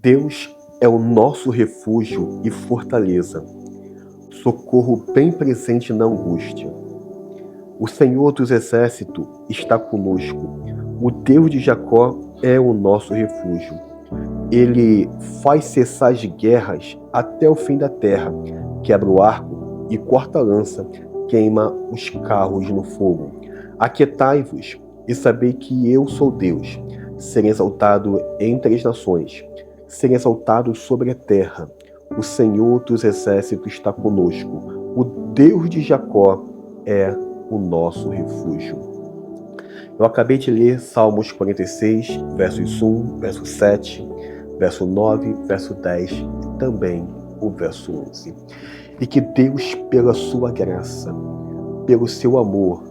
Deus é o nosso refúgio e fortaleza, socorro bem presente na angústia. O Senhor dos Exércitos está conosco. O Deus de Jacó é o nosso refúgio. Ele faz cessar as guerras até o fim da terra, quebra o arco e corta a lança, queima os carros no fogo. Aquietai-vos e sabei que eu sou Deus. Serei exaltado entre as nações, serei exaltado sobre a terra. O Senhor dos Exércitos está conosco. O Deus de Jacó é o nosso refúgio. Eu acabei de ler Salmos 46, versos 1, verso 7, verso 9, verso 10 e também o verso 11. E que Deus, pela sua graça, pelo seu amor,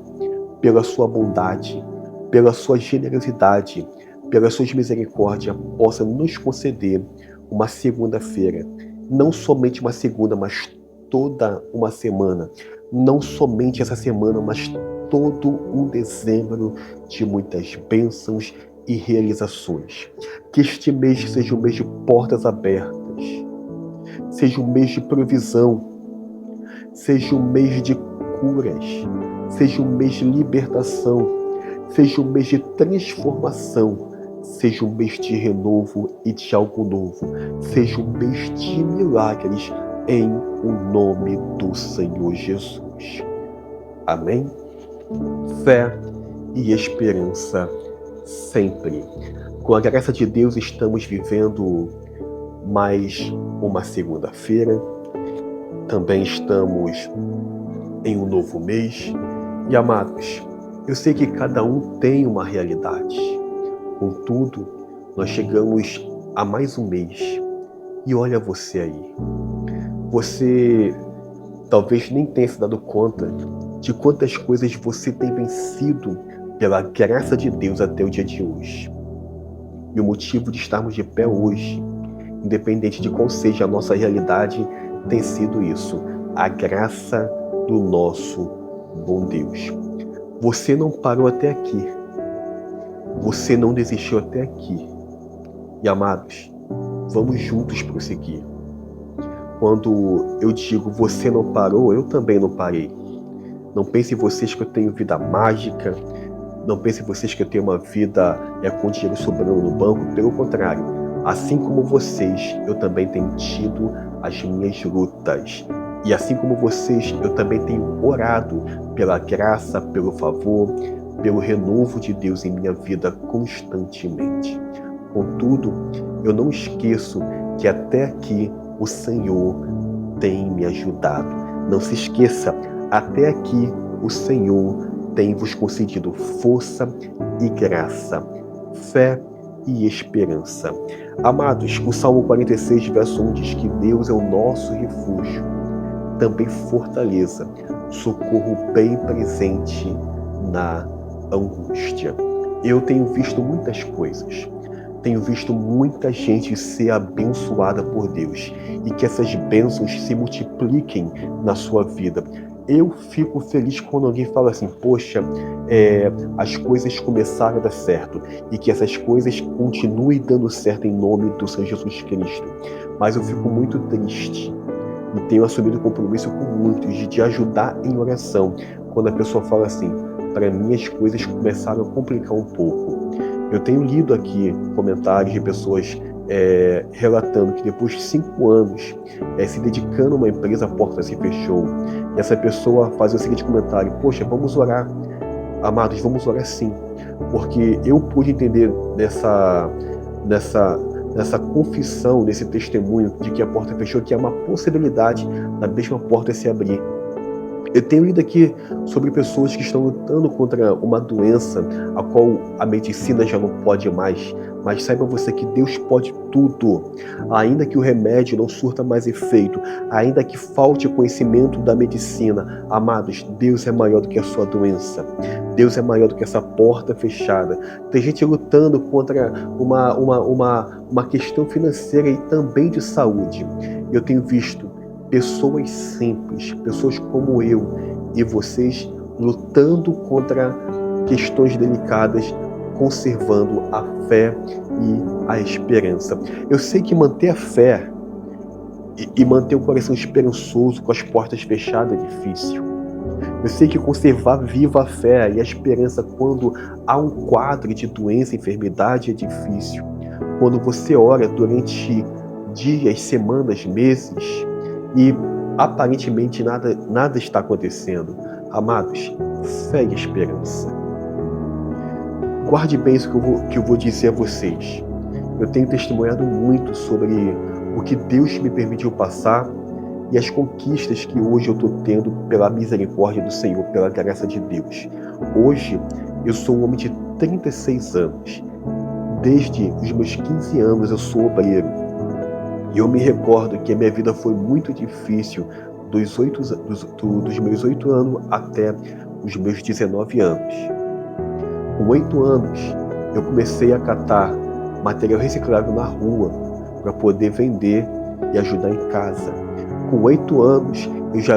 pela sua bondade, pela sua generosidade, pelas suas misericórdias, possa nos conceder uma segunda-feira, não somente uma segunda, mas toda uma semana, não somente essa semana, mas todo um dezembro de muitas bênçãos e realizações. Que este mês seja um mês de portas abertas, seja um mês de provisão, seja um mês de curas, seja um mês de libertação, seja um mês de transformação, seja um mês de renovo e de algo novo, seja um mês de milagres em o nome do Senhor Jesus. Amém? Fé e esperança sempre. Com a graça de Deus estamos vivendo mais uma segunda-feira, também estamos em um novo mês e, amados, eu sei que cada um tem uma realidade. Contudo, nós chegamos a mais um mês e olha você aí. Você talvez nem tenha se dado conta de quantas coisas você tem vencido pela graça de Deus até o dia de hoje. E o motivo de estarmos de pé hoje, independente de qual seja a nossa realidade, tem sido isso, a graça do nosso bom Deus. Você não parou até aqui. Você não desistiu até aqui. E, amados, vamos juntos prosseguir. Quando eu digo você não parou, eu também não parei. Não pensem vocês que eu tenho vida mágica. Não pensem vocês que eu tenho uma vida com dinheiro sobrando no banco. Pelo contrário, assim como vocês, eu também tenho tido as minhas lutas. E assim como vocês, eu também tenho orado pela graça, pelo favor, pelo renovo de Deus em minha vida constantemente. Contudo, eu não esqueço que até aqui o Senhor tem me ajudado. Não se esqueça, até aqui o Senhor tem vos concedido força e graça, fé e esperança. Amados, o Salmo 46, verso 1 diz que Deus é o nosso refúgio, também fortaleza, socorro bem presente na angústia. Eu tenho visto muitas coisas. Tenho visto muita gente ser abençoada por Deus e que essas bênçãos se multipliquem na sua vida. Eu fico feliz quando alguém fala assim, poxa, as coisas começaram a dar certo e que essas coisas continuem dando certo em nome do Senhor Jesus Cristo. Mas eu fico muito triste e tenho assumido compromisso com muitos de ajudar em oração quando a pessoa fala assim, para mim as coisas começaram a complicar um pouco. Eu tenho lido aqui comentários de pessoas relatando que depois de 5 anos se dedicando a uma empresa, a porta se fechou. E essa pessoa faz o seguinte comentário, poxa, vamos orar. Amados, vamos orar sim. Porque eu pude entender nessa confissão, nesse testemunho de que a porta fechou, que é uma possibilidade da mesma porta se abrir. Eu tenho lido aqui sobre pessoas que estão lutando contra uma doença a qual a medicina já não pode mais, mas saiba você que Deus pode tudo. Ainda que o remédio não surta mais efeito, ainda que falte conhecimento da medicina, amados, Deus é maior do que a sua doença. Deus é maior do que essa porta fechada. Tem gente lutando contra uma questão financeira e também de saúde. Eu tenho visto pessoas simples, pessoas como eu e vocês lutando contra questões delicadas conservando a fé e a esperança. Eu sei que manter a fé e manter o coração esperançoso com as portas fechadas é difícil. Eu sei que conservar viva a fé e a esperança quando há um quadro de doença e enfermidade é difícil. Quando você ora durante dias, semanas, meses e aparentemente nada está acontecendo. Amados, fé e esperança. Guarde bem isso que eu vou dizer a vocês. Eu tenho testemunhado muito sobre o que Deus me permitiu passar e as conquistas que hoje eu estou tendo pela misericórdia do Senhor, pela graça de Deus. Hoje, eu sou um homem de 36 anos. Desde os meus 15 anos eu sou obreiro. E eu me recordo que a minha vida foi muito difícil dos meus 8 anos até os meus 19 anos. Com 8 anos, eu comecei a catar material reciclável na rua para poder vender e ajudar em casa. Com 8 anos,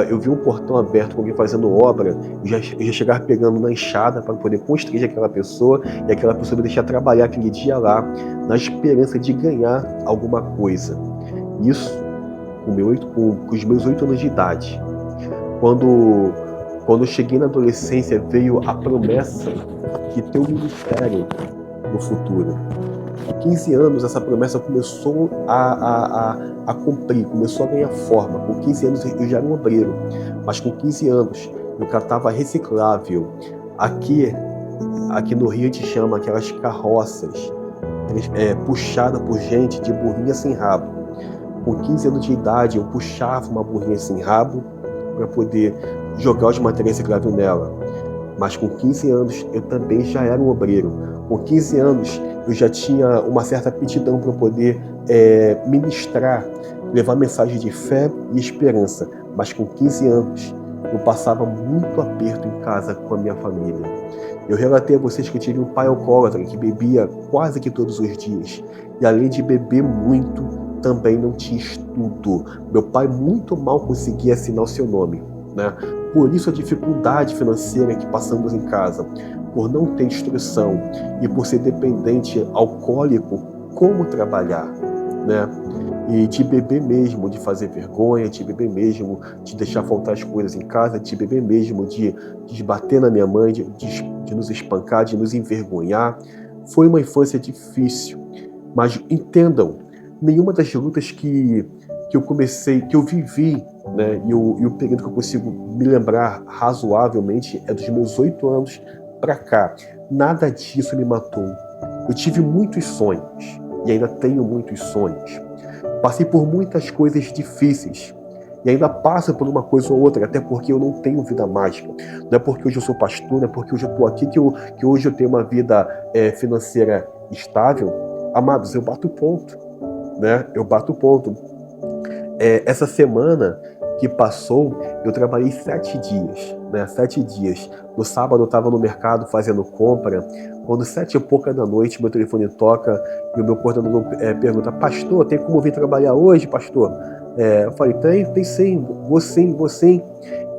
eu vi um portão aberto com alguém fazendo obra, eu já chegava pegando na enxada para poder construir aquela pessoa e aquela pessoa me deixar trabalhar aquele dia lá, na esperança de ganhar alguma coisa. Isso com os meus 8 anos de idade. Quando eu cheguei na adolescência, veio a promessa de ter um ministério no futuro. Com 15 anos, essa promessa começou a cumprir, começou a ganhar forma. Com 15 anos, eu já era um obreiro, mas com 15 anos, eu catava reciclável. Aqui no Rio, a gente chama aquelas carroças, puxada por gente de burrinha sem rabo. Com 15 anos de idade, eu puxava uma burrinha sem rabo para poder jogar os materiais recicláveis nela. Mas com 15 anos, eu também já era um obreiro. Com 15 anos, eu já tinha uma certa aptidão para poder ministrar, levar mensagem de fé e esperança. Mas com 15 anos, eu passava muito aperto em casa com a minha família. Eu relatei a vocês que eu tive um pai alcoólatra que bebia quase que todos os dias. E além de beber muito, também não tinha estudo. Meu pai muito mal conseguia assinar o seu nome, né? Por isso a dificuldade financeira que passamos em casa, por não ter instrução e por ser dependente alcoólico, como trabalhar, né? E de beber mesmo, de fazer vergonha, de beber mesmo, de deixar faltar as coisas em casa, de beber mesmo, de bater na minha mãe, de nos espancar, de nos envergonhar. Foi uma infância difícil, mas entendam, nenhuma das lutas que eu vivi, né, e o período que eu consigo me lembrar razoavelmente é dos meus 8 anos para cá. Nada disso me matou. Eu tive muitos sonhos e ainda tenho muitos sonhos. Passei por muitas coisas difíceis e ainda passo por uma coisa ou outra, até porque eu não tenho vida mágica. Não é porque hoje eu sou pastor, não é porque hoje eu estou aqui que hoje eu tenho uma vida financeira estável. Amados, eu bato ponto, né? Eu bato ponto. Essa semana que passou, eu trabalhei 7 dias, né? 7 dias. No sábado eu estava no mercado fazendo compra. Quando 7 e pouca da noite, meu telefone toca e o meu coordenador pergunta: pastor, tem como vir trabalhar hoje, pastor? Eu falei: tem sim, vou sim.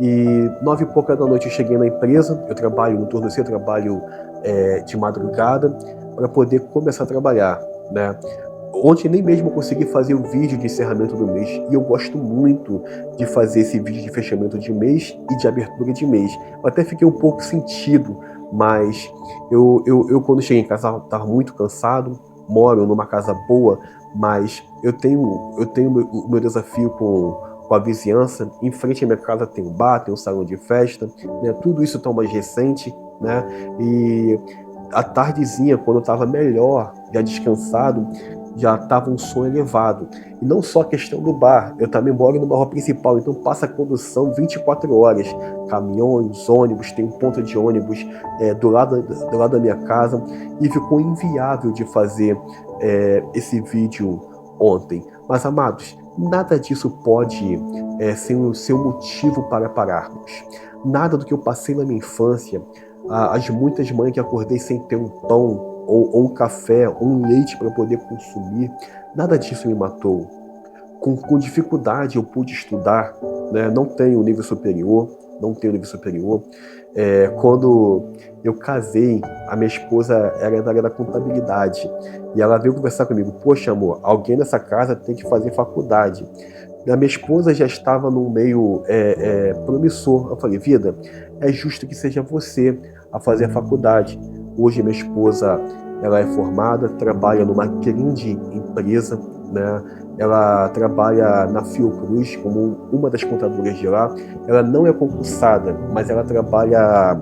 E 9 e pouca da noite eu cheguei na empresa. Eu trabalho no turno C, eu trabalho de madrugada para poder começar a trabalhar, né? Ontem nem mesmo eu consegui fazer o vídeo de encerramento do mês, e eu gosto muito de fazer esse vídeo de fechamento de mês e de abertura de mês. Eu até fiquei um pouco sentido, mas eu quando cheguei em casa estava muito cansado. Moro numa casa boa, mas eu tenho o meu desafio com a vizinhança. Em frente à minha casa tem um bar, tem um salão de festa, né? Tudo isso está mais recente, né? E à tardezinha, quando eu estava melhor, já descansado, já estava um som elevado. E não só a questão do bar, eu também moro numa rua principal, então passa a condução 24 horas. Caminhões, ônibus, tem um ponto de ônibus do lado da minha casa, e ficou inviável de fazer esse vídeo ontem. Mas, amados, nada disso pode ser um motivo para pararmos. Nada do que eu passei na minha infância, as muitas manhãs que acordei sem ter um pão, ou um café, ou um leite para poder consumir, nada disso me matou. Com dificuldade eu pude estudar, né? Não tenho nível superior, não tenho nível superior. Quando eu casei, a minha esposa era da área da contabilidade, e ela veio conversar comigo: poxa, amor, alguém nessa casa tem que fazer faculdade. A minha esposa já estava num meio promissor. Eu falei: vida, é justo que seja você a fazer a faculdade. Hoje minha esposa, ela é formada, trabalha numa grande empresa, né? Ela trabalha na Fiocruz como uma das contadoras de lá. Ela não é concursada, mas ela trabalha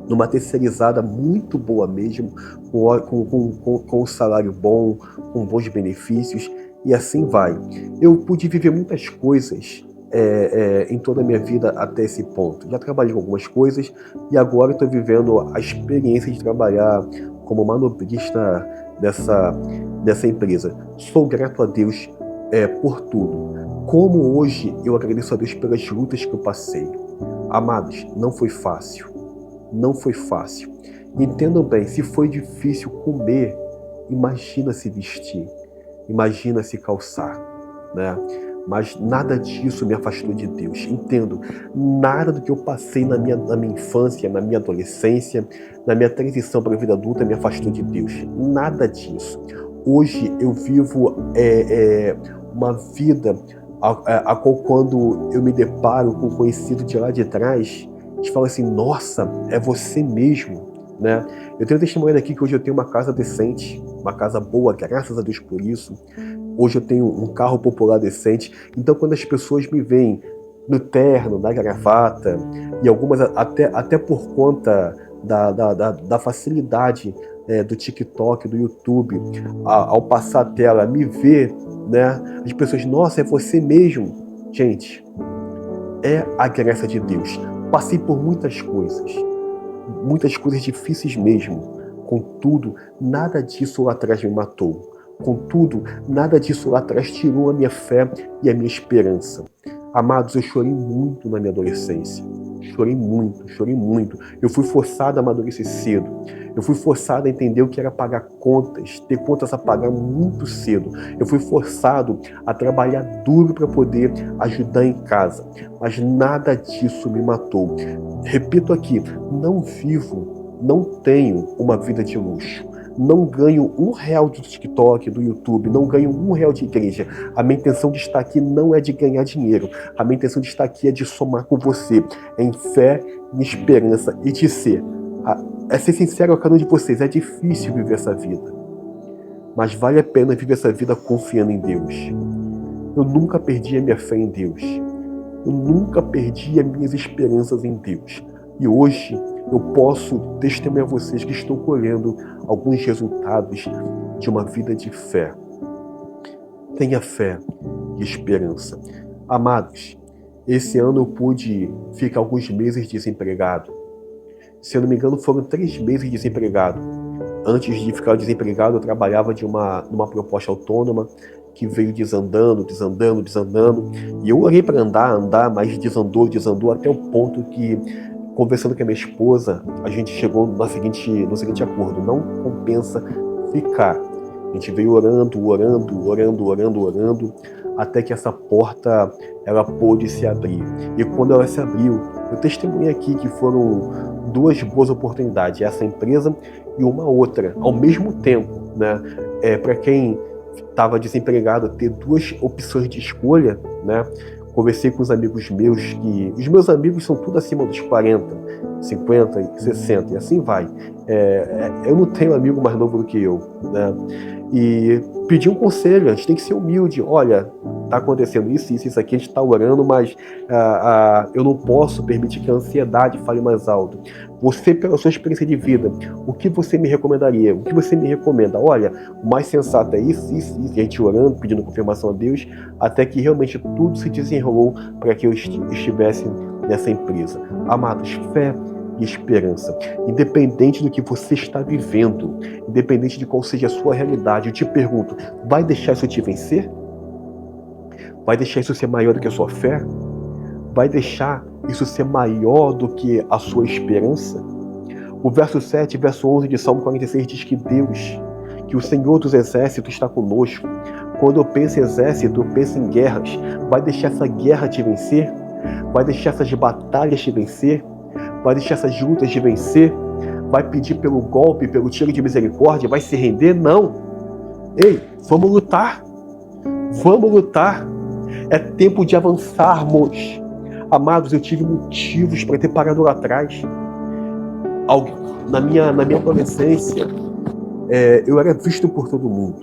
numa terceirizada muito boa mesmo, com um salário bom, com bons benefícios, e assim vai. Eu pude viver muitas coisas em toda a minha vida até esse ponto. Já trabalhei com algumas coisas e agora estou vivendo a experiência de trabalhar como manobrista dessa empresa. Sou grato a Deus por tudo. Como hoje eu agradeço a Deus pelas lutas que eu passei. Amados, não foi fácil. Não foi fácil. Entendam bem, se foi difícil comer, imagina se vestir, imagina se calçar, né? Mas nada disso me afastou de Deus. Entendo, nada do que eu passei na minha infância, na minha adolescência, na minha transição para a vida adulta me afastou de Deus. Nada disso. Hoje eu vivo uma vida a qual, quando eu me deparo com um conhecido de lá de trás, a gente fala assim: nossa, é você mesmo, né? Eu tenho testemunho aqui que hoje eu tenho uma casa decente, uma casa boa, graças a Deus por isso. Hoje eu tenho um carro popular decente. Então, quando as pessoas me veem no terno, na gravata, e algumas até por conta da facilidade do TikTok, do YouTube, ao passar a tela, me ver, né? As pessoas: nossa, é você mesmo. Gente, é a graça de Deus. Passei por muitas coisas difíceis mesmo. Contudo, nada disso lá atrás me matou. Contudo, nada disso lá atrás tirou a minha fé e a minha esperança. Amados, eu chorei muito na minha adolescência. Chorei muito. Eu fui forçado a amadurecer cedo. Eu fui forçado a entender o que era pagar contas, ter contas a pagar muito cedo. Eu fui forçado a trabalhar duro para poder ajudar em casa. Mas nada disso me matou. Repito aqui, não tenho uma vida de luxo. Não ganho R$1 do TikTok, do YouTube, não ganho R$1 de igreja. A minha intenção de estar aqui não é de ganhar dinheiro. A minha intenção de estar aqui é de somar com você em fé, em esperança e de ser. É ser sincero a cada um de vocês, é difícil viver essa vida. Mas vale a pena viver essa vida confiando em Deus. Eu nunca perdi a minha fé em Deus. Eu nunca perdi as minhas esperanças em Deus. E hoje eu posso testemunhar a vocês que estão colhendo alguns resultados de uma vida de fé. Tenha fé e esperança. Amados, esse ano eu pude ficar alguns meses desempregado. Se eu não me engano, foram 3 meses desempregado. Antes de ficar desempregado, eu trabalhava numa proposta autônoma que veio desandando. E eu orei para andar, mas desandou até o ponto que, conversando com a minha esposa, a gente chegou no seguinte acordo: não compensa ficar. A gente veio orando, até que essa porta ela pôde se abrir. E quando ela se abriu, eu testemunhei aqui que foram 2 boas oportunidades, essa empresa e uma outra, ao mesmo tempo, né? Para quem estava desempregado, ter 2 opções de escolha, né? Conversei com os amigos meus, que os meus amigos são tudo acima dos 40, 50, 60, e assim vai. Eu não tenho amigo mais novo do que eu, né? E pedi um conselho: a gente tem que ser humilde. Olha, está acontecendo isso aqui, a gente está orando, mas eu não posso permitir que a ansiedade fale mais alto. Você, pela sua experiência de vida, o que você me recomendaria? O que você me recomenda? Olha, o mais sensato é isso. E a gente orando, pedindo confirmação a Deus, até que realmente tudo se desenrolou para que eu estivesse nessa empresa. Amados, fé e esperança. Independente do que você está vivendo, independente de qual seja a sua realidade, eu te pergunto: vai deixar isso te vencer? Vai deixar isso ser maior do que a sua fé? Vai deixar isso ser maior do que a sua esperança? O verso 7 e verso 11 de Salmo 46 diz que Deus, que o Senhor dos exércitos está conosco. Quando eu penso em exército, eu penso em guerras. Vai deixar essa guerra te vencer? Vai deixar essas batalhas te vencer? Vai deixar essas lutas te vencer? Vai pedir pelo golpe, pelo tiro de misericórdia? Vai se render? Não. Ei, vamos lutar. Vamos lutar. É tempo de avançarmos. Amados, eu tive motivos para ter parado lá atrás. Na minha adolescência, eu era visto por todo mundo.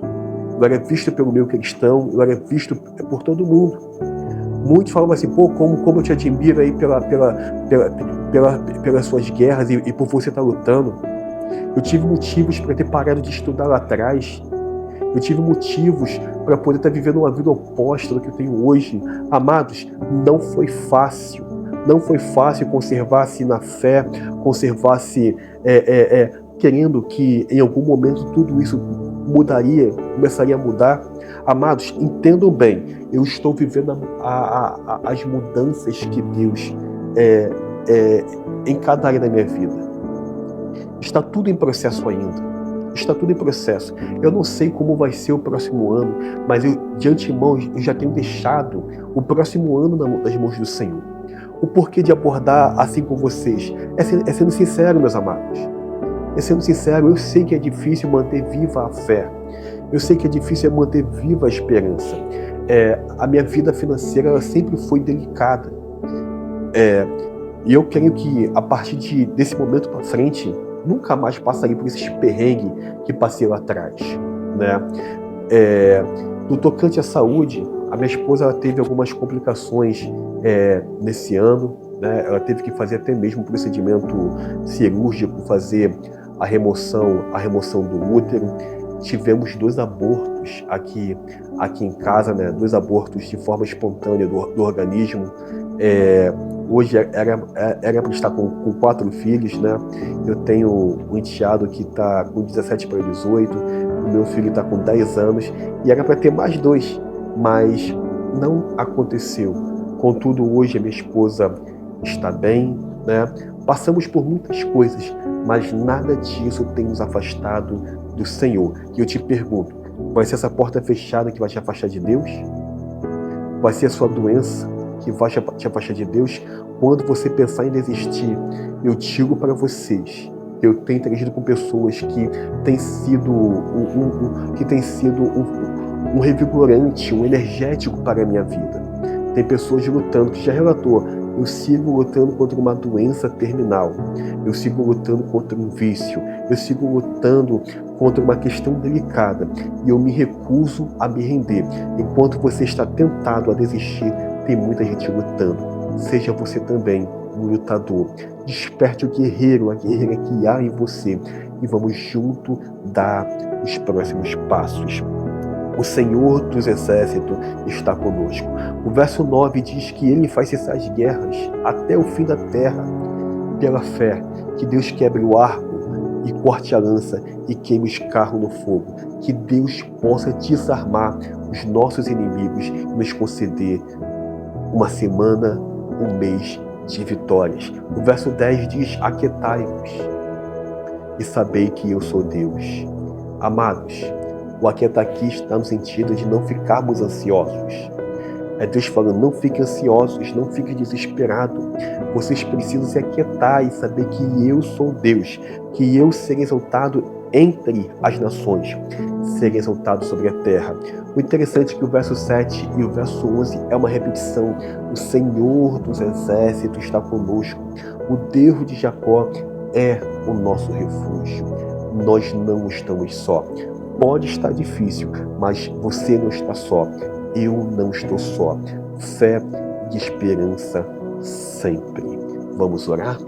Eu era visto pelo meu cristão, eu era visto por todo mundo. Muitos falavam assim, pô, como eu te admiro aí pelas suas guerras e por você estar lutando. Eu tive motivos para ter parado de estudar lá atrás. Eu tive motivos para poder estar vivendo uma vida oposta do que eu tenho hoje. Amados, não foi fácil. Não foi fácil conservar-se na fé, conservar-se querendo que em algum momento tudo isso mudaria, começaria a mudar. Amados, entendam bem, eu estou vivendo as mudanças que Deus em cada área da minha vida. Está tudo em processo ainda. Está tudo em processo. Eu não sei como vai ser o próximo ano, mas de antemão eu já tenho deixado o próximo ano nas mãos do Senhor. O porquê de abordar assim com vocês é sendo sincero, meus amados. É sendo sincero, eu sei que é difícil manter viva a fé. Eu sei que é difícil manter viva a esperança. A minha vida financeira ela sempre foi delicada. E eu creio que a partir desse momento para frente, nunca mais passaria por esses perrengues que passei lá atrás, né? No tocante à saúde, a minha esposa ela teve algumas complicações nesse ano, né? Ela teve que fazer até mesmo um procedimento cirúrgico, fazer a remoção do útero. Tivemos 2 abortos aqui em casa, né? 2 abortos de forma espontânea do organismo. Hoje era para estar com 4 filhos, né? Eu tenho um enteado que está com 17 para 18, o meu filho está com 10 anos, e era para ter mais 2, mas não aconteceu. Contudo, hoje a minha esposa está bem, né? Passamos por muitas coisas, mas nada disso tem nos afastado do Senhor. E eu te pergunto, vai ser essa porta fechada que vai te afastar de Deus? Vai ser a sua doença que vai te afastar de Deus? Quando você pensar em desistir, eu digo para vocês, eu tenho interagido com pessoas que têm sido um revigorante, um energético para a minha vida. Tem pessoas lutando, que já relatou, eu sigo lutando contra uma doença terminal, eu sigo lutando contra um vício, eu sigo lutando contra uma questão delicada e eu me recuso a me render. Enquanto você está tentado a desistir, tem muita gente lutando. Seja você também um lutador. Desperte o guerreiro, a guerreira que há em você e vamos junto dar os próximos passos. O Senhor dos Exércitos está conosco. O verso 9 diz que Ele faz cessar as guerras até o fim da terra. Pela fé, que Deus quebre o arco e corte a lança e queime os carros no fogo. Que Deus possa desarmar os nossos inimigos e nos conceder uma semana, um mês de vitórias. O verso 10 diz, aquietai-vos e sabei que eu sou Deus. Amados, o aquietar aqui está no sentido de não ficarmos ansiosos. É Deus falando, não fiquem ansiosos, não fiquem desesperados. Vocês precisam se aquietar e saber que eu sou Deus, que eu serei exaltado entre as nações, serei exaltado sobre a terra. O interessante é que o verso 7 e o verso 11 é uma repetição. O Senhor dos Exércitos está conosco. O Deus de Jacó é o nosso refúgio. Nós não estamos só. Pode estar difícil, mas você não está só. Eu não estou só. Fé e esperança sempre. Vamos orar?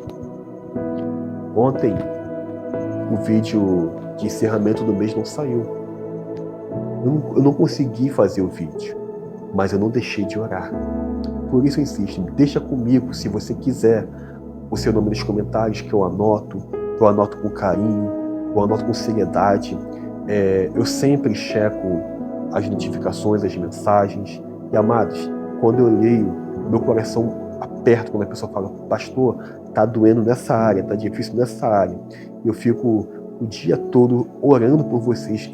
Ontem, o vídeo de encerramento do mês não saiu. Eu não consegui fazer o vídeo, mas eu não deixei de orar. Por isso eu insisto, deixa comigo, se você quiser, o seu nome nos comentários, que eu anoto com carinho, eu anoto com seriedade. Eu sempre checo as notificações, as mensagens. E amados, quando eu leio, meu coração aperta quando a pessoa fala, pastor, tá doendo nessa área, tá difícil nessa área. Eu fico o dia todo orando por vocês,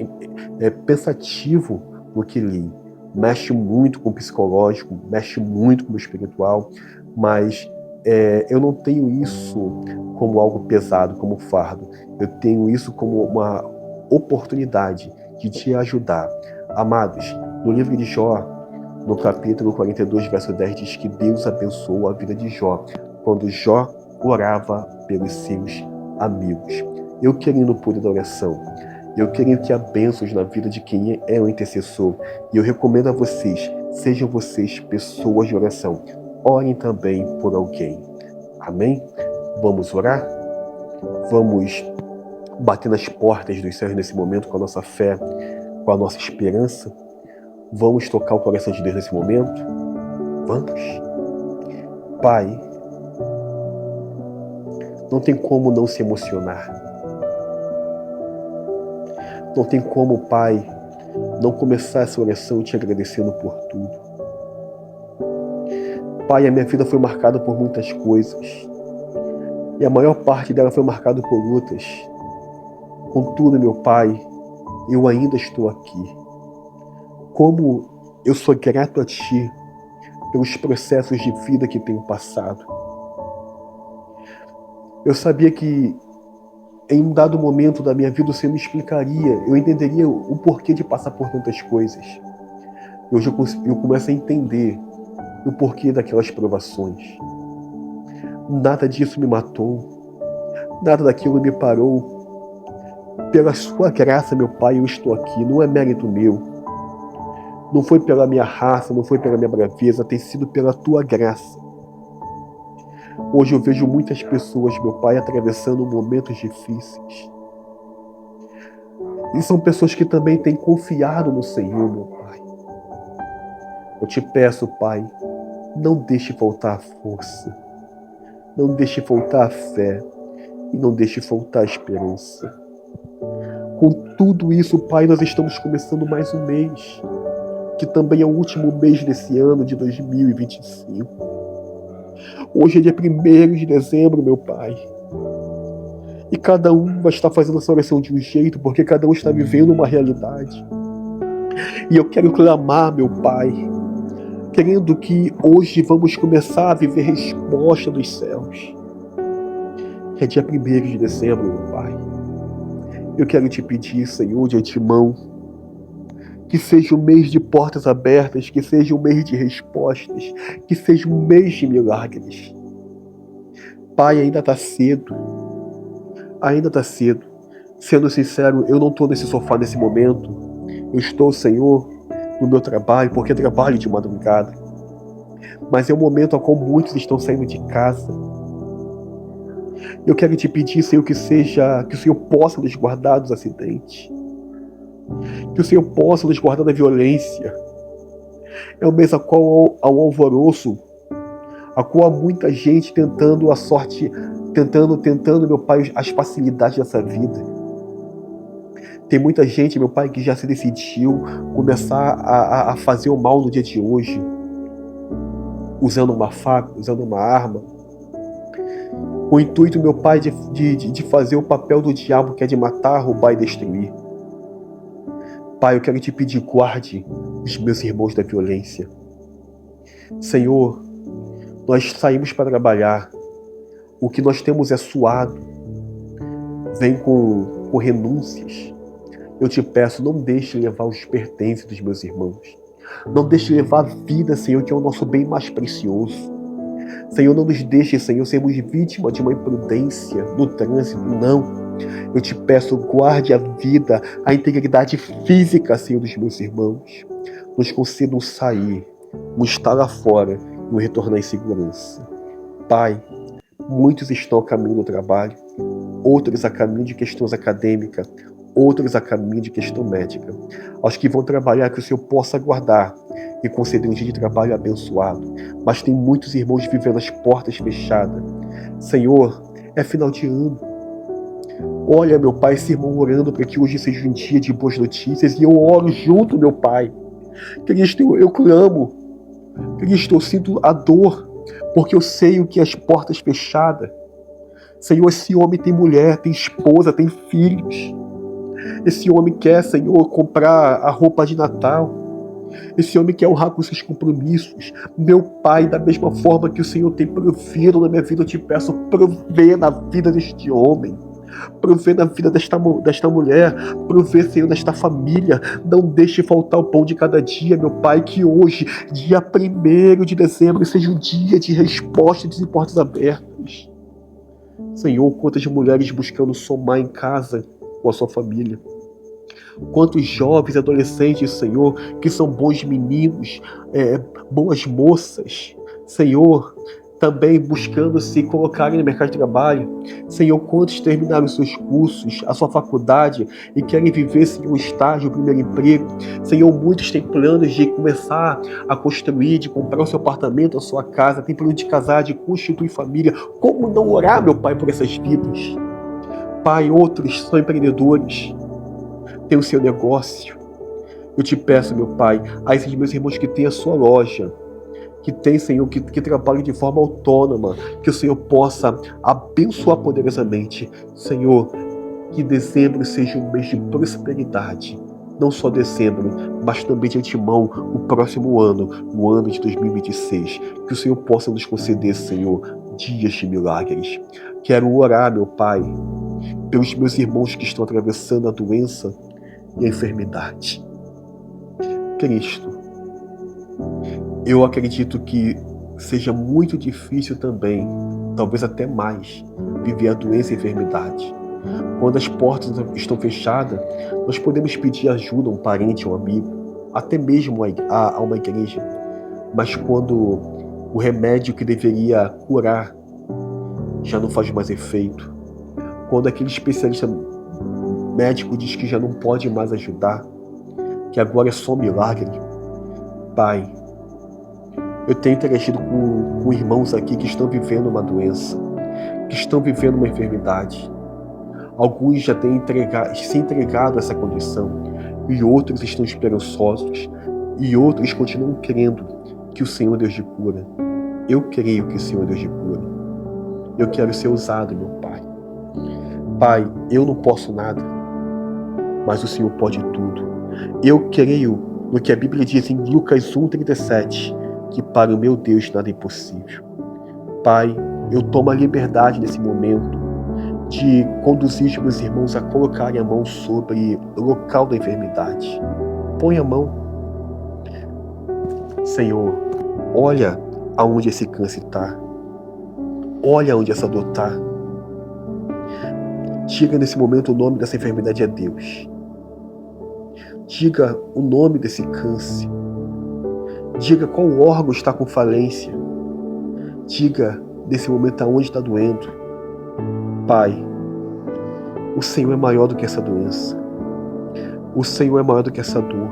pensativo no que li. mexe muito com o psicológico, mexe muito com o espiritual, mas eu não tenho isso como algo pesado, como fardo. Eu tenho isso como uma oportunidade de te ajudar. Amados, no livro de Jó, no capítulo 42, verso 10, diz que Deus abençoou a vida de Jó, quando Jó orava pelos seus amigos. Eu quero no poder da oração. Eu quero que há bênçãos na vida de quem é o intercessor. E eu recomendo a vocês, sejam vocês pessoas de oração. Orem também por alguém. Amém? Vamos orar? Vamos bater nas portas dos céus nesse momento com a nossa fé, com a nossa esperança. Vamos tocar o coração de Deus nesse momento? Vamos? Pai, não tem como não se emocionar. Não tem como, Pai, não começar essa oração te agradecendo por tudo. Pai, a minha vida foi marcada por muitas coisas. E a maior parte dela foi marcada por lutas. Contudo, meu Pai, eu ainda estou aqui. Como eu sou grato a Ti pelos processos de vida que tenho passado. Eu sabia que em um dado momento da minha vida o Senhor me explicaria, eu entenderia o porquê de passar por tantas coisas. E hoje eu começo a entender o porquê daquelas provações. Nada disso me matou, nada daquilo me parou. Pela Sua graça, meu Pai, eu estou aqui, não é mérito meu. Não foi pela minha raça, não foi pela minha braveza, tem sido pela Tua graça. Hoje eu vejo muitas pessoas, meu Pai, atravessando momentos difíceis. E são pessoas que também têm confiado no Senhor, meu Pai. Eu te peço, Pai, não deixe faltar a força, não deixe faltar a fé e não deixe faltar a esperança. Com tudo isso, Pai, nós estamos começando mais um mês, que também é o último mês desse ano de 2025. Hoje é dia 1º de dezembro, meu Pai. E cada um vai estar fazendo essa oração de um jeito, porque cada um está vivendo uma realidade. E eu quero clamar, meu Pai, querendo que hoje vamos começar a viver resposta dos céus. É dia 1º de dezembro, meu Pai. Eu quero te pedir, Senhor, de antemão, que seja um mês de portas abertas, que seja um mês de respostas, que seja um mês de milagres. Pai, ainda está cedo. Ainda está cedo. Sendo sincero, eu não estou nesse sofá nesse momento. Eu estou, Senhor, no meu trabalho, porque trabalho de madrugada. Mas é um momento ao qual muitos estão saindo de casa. Eu quero te pedir, Senhor, que o Senhor possa nos guardar dos acidentes. Que o Senhor possa nos guardar da violência. É um mês ao qual há um alvoroço, a qual há muita gente tentando a sorte, tentando, meu Pai, as facilidades dessa vida. Tem muita gente, meu Pai, que já se decidiu começar a fazer o mal no dia de hoje, usando uma faca, usando uma arma, com o intuito, meu Pai, de fazer o papel do diabo, que é de matar, roubar e destruir. Pai, eu quero te pedir, guarde os meus irmãos da violência. Senhor, nós saímos para trabalhar. O que nós temos é suado. Vem com renúncias. Eu te peço, não deixe levar os pertences dos meus irmãos. Não deixe levar a vida, Senhor, que é o nosso bem mais precioso. Senhor, não nos deixe, Senhor, sermos vítima de uma imprudência no trânsito. Não. Eu te peço, guarde a vida, a integridade física, Senhor, dos meus irmãos. Nos conceda um sair, um estar lá fora e um retornar em segurança. Pai, muitos estão a caminho do trabalho, outros a caminho de questões acadêmicas, outros a caminho de questão médica. Aos que vão trabalhar, que o Senhor possa guardar e conceder um dia de trabalho abençoado. Mas tem muitos irmãos vivendo as portas fechadas. Senhor, é final de ano. Olha, meu Pai, esse irmão orando para que hoje seja um dia de boas notícias, e eu oro junto, meu Pai. Cristo, eu clamo. Cristo, eu sinto a dor, porque eu sei o que é as portas fechadas. Senhor, esse homem tem mulher, tem esposa, tem filhos. Esse homem quer, Senhor, comprar a roupa de Natal. Esse homem quer honrar com seus compromissos. Meu Pai, da mesma forma que o Senhor tem provido na minha vida, eu te peço, provê na vida deste homem. Provê na vida desta mulher, provê, Senhor, nesta família. Não deixe faltar o pão de cada dia, meu Pai, que hoje, dia 1º de dezembro, seja um dia de resposta e de portas abertas. Senhor, quantas mulheres buscando somar em casa com a sua família. Quantos jovens e adolescentes, Senhor, que são bons meninos, boas moças, Senhor, também buscando se colocarem no mercado de trabalho. Senhor, quantos terminaram os seus cursos, a sua faculdade e querem viver sem um estágio, o primeiro emprego. Senhor, muitos têm planos de começar a construir, de comprar o seu apartamento, a sua casa, tem plano de casar, de constituir família. Como não orar, meu Pai, por essas vidas? Pai, outros são empreendedores, têm o seu negócio. Eu te peço, meu Pai, a esses meus irmãos que têm a sua loja, que tem, Senhor, que trabalhem de forma autônoma, que o Senhor possa abençoar poderosamente. Senhor, que dezembro seja um mês de prosperidade. Não só dezembro, mas também de antemão o próximo ano, o ano de 2026. Que o Senhor possa nos conceder, Senhor, dias de milagres. Quero orar, meu Pai, pelos meus irmãos que estão atravessando a doença e a enfermidade. Cristo, eu acredito que seja muito difícil também, talvez até mais, viver a doença e a enfermidade. Quando as portas estão fechadas, nós podemos pedir ajuda a um parente, a um amigo, até mesmo a uma igreja. Mas quando o remédio que deveria curar já não faz mais efeito, quando aquele especialista médico diz que já não pode mais ajudar, que agora é só milagre, Pai, eu tenho interagido com irmãos aqui que estão vivendo uma doença, que estão vivendo uma enfermidade. Alguns já têm se entregado a essa condição, e outros estão esperançosos, e outros continuam crendo que o Senhor é Deus de cura. Eu creio que o Senhor é Deus de cura. Eu quero ser usado, meu Pai. Pai, eu não posso nada, mas o Senhor pode tudo. Eu creio no que a Bíblia diz em Lucas 1,37, que para o meu Deus nada é impossível. Pai, eu tomo a liberdade nesse momento de conduzir os meus irmãos a colocarem a mão sobre o local da enfermidade. Põe a mão. Senhor, olha aonde esse câncer está. Olha onde essa dor está. Diga nesse momento o nome dessa enfermidade é Deus. Diga o nome desse câncer. Diga qual órgão está com falência. Diga nesse momento aonde está doendo. Pai, o Senhor é maior do que essa doença. O Senhor é maior do que essa dor.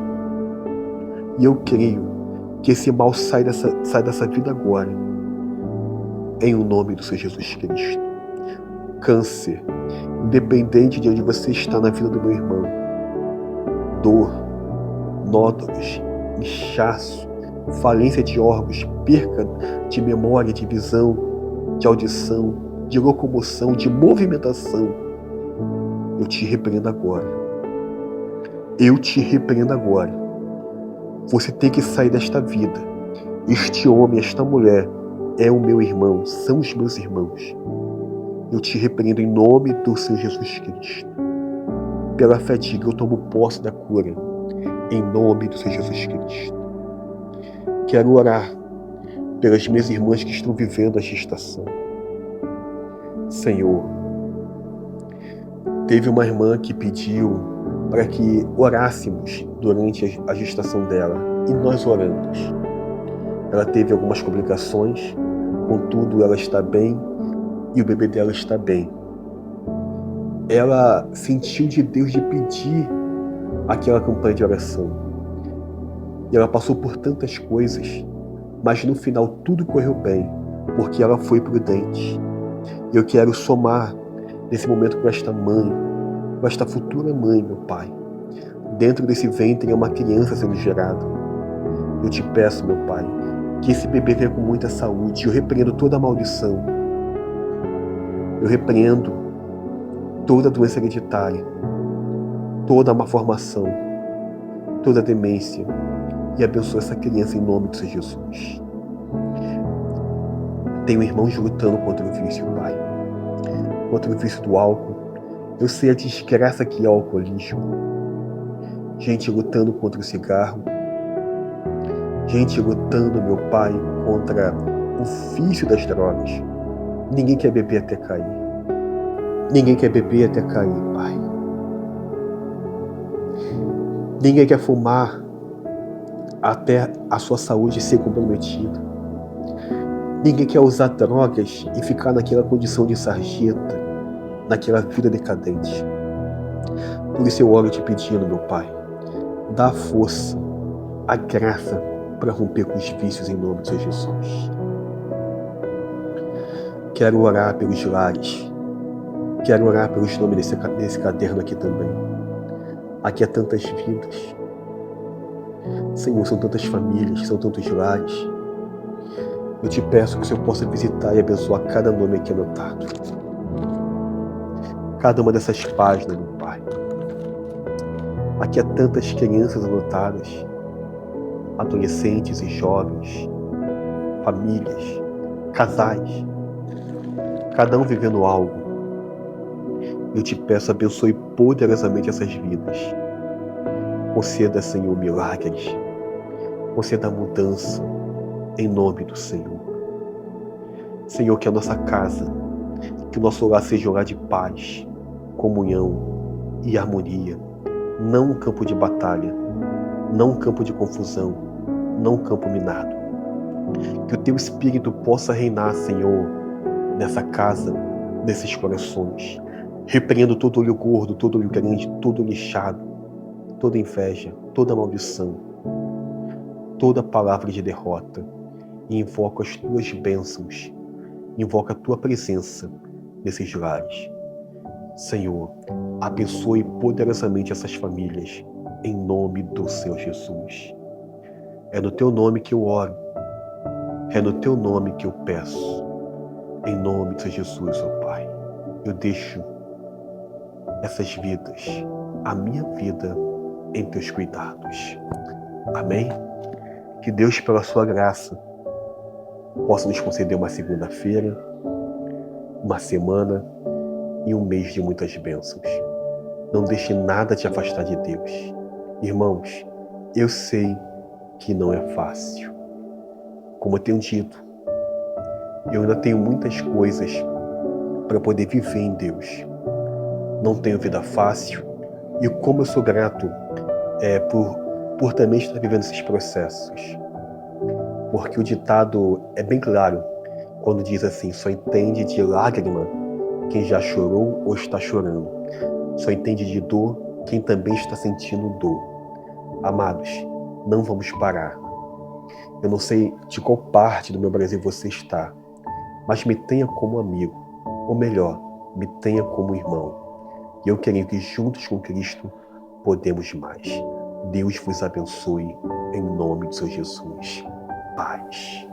E eu creio que esse mal sai dessa vida agora. Em o nome do Senhor Jesus Cristo. Câncer, independente de onde você está na vida do meu irmão, dor, nódulos, inchaço, falência de órgãos, perca de memória, de visão, de audição, de locomoção, de movimentação, eu te repreendo agora. Eu te repreendo agora. Você tem que sair desta vida. Este homem, esta mulher é o meu irmão, são os meus irmãos. Eu te repreendo em nome do Senhor Jesus Cristo. Pela fé diga, eu tomo posse da cura, em nome do Senhor Jesus Cristo. Quero orar pelas minhas irmãs que estão vivendo a gestação. Senhor, teve uma irmã que pediu para que orássemos durante a gestação dela, e nós oramos. Ela teve algumas complicações, contudo ela está bem e o bebê dela está bem. Ela sentiu de Deus de pedir aquela campanha de oração. E ela passou por tantas coisas, mas no final tudo correu bem, porque ela foi prudente. E eu quero somar nesse momento com esta mãe, com esta futura mãe, meu Pai. Dentro desse ventre é uma criança sendo gerada. Eu te peço, meu Pai, que esse bebê venha com muita saúde. Eu repreendo toda a maldição. Eu repreendo toda a doença hereditária, toda a malformação, toda a demência. e abençoa essa criança em nome de Jesus. Tenho irmãos lutando contra o vício, Pai. Contra o vício do álcool. Eu sei a desgraça que é o alcoolismo. Gente lutando contra o cigarro. Gente lutando, meu Pai, contra o vício das drogas. Ninguém quer beber até cair. Ninguém quer beber até cair, Pai. Ninguém quer fumar até a sua saúde ser comprometida. Ninguém quer usar drogas e ficar naquela condição de sarjeta, naquela vida decadente. Por isso eu oro te pedindo, meu Pai, dá a força, a graça para romper com os vícios em nome de Jesus. Quero orar pelos lares. Quero orar pelos nomes desse caderno aqui também. Aqui há tantas vidas. Senhor, são tantas famílias, são tantos lares. Eu te peço que o Senhor possa visitar e abençoar cada nome aqui anotado. Cada uma dessas páginas, meu Pai. Aqui há tantas crianças anotadas, adolescentes e jovens, famílias, casais, cada um vivendo algo. Eu te peço, abençoe poderosamente essas vidas. Conceda, Senhor, milagres. Conceda mudança, em nome do Senhor. Senhor, que a nossa casa, que o nosso lar seja um lar de paz, comunhão e harmonia. Não um campo de batalha, não um campo de confusão, não um campo minado. Que o Teu Espírito possa reinar, Senhor, nessa casa, nesses corações. Repreendo todo olho gordo, todo olho grande, todo lixado, toda inveja, toda maldição, toda palavra de derrota. E invoco as Tuas bênçãos, invoco a Tua presença nesses lares. Senhor, abençoe poderosamente essas famílias, em nome do Senhor Jesus. É no Teu nome que eu oro, é no Teu nome que eu peço, em nome de Jesus, ó Pai. Eu deixo essas vidas, a minha vida, em Teus cuidados. Amém? Que Deus, pela Sua graça, possa nos conceder uma segunda-feira, uma semana e um mês de muitas bênçãos. Não deixe nada te afastar de Deus. Irmãos, eu sei que não é fácil. Como eu tenho dito, eu ainda tenho muitas coisas para poder viver em Deus. Não tenho vida fácil e como eu sou grato por também estar vivendo esses processos. Porque o ditado é bem claro quando diz assim: só entende de lágrima quem já chorou ou está chorando. Só entende de dor quem também está sentindo dor. Amados, não vamos parar. Eu não sei de qual parte do meu Brasil você está, mas me tenha como amigo, ou melhor, me tenha como irmão. E eu creio que juntos com Cristo podemos mais. Deus vos abençoe em nome de Senhor Jesus. Paz.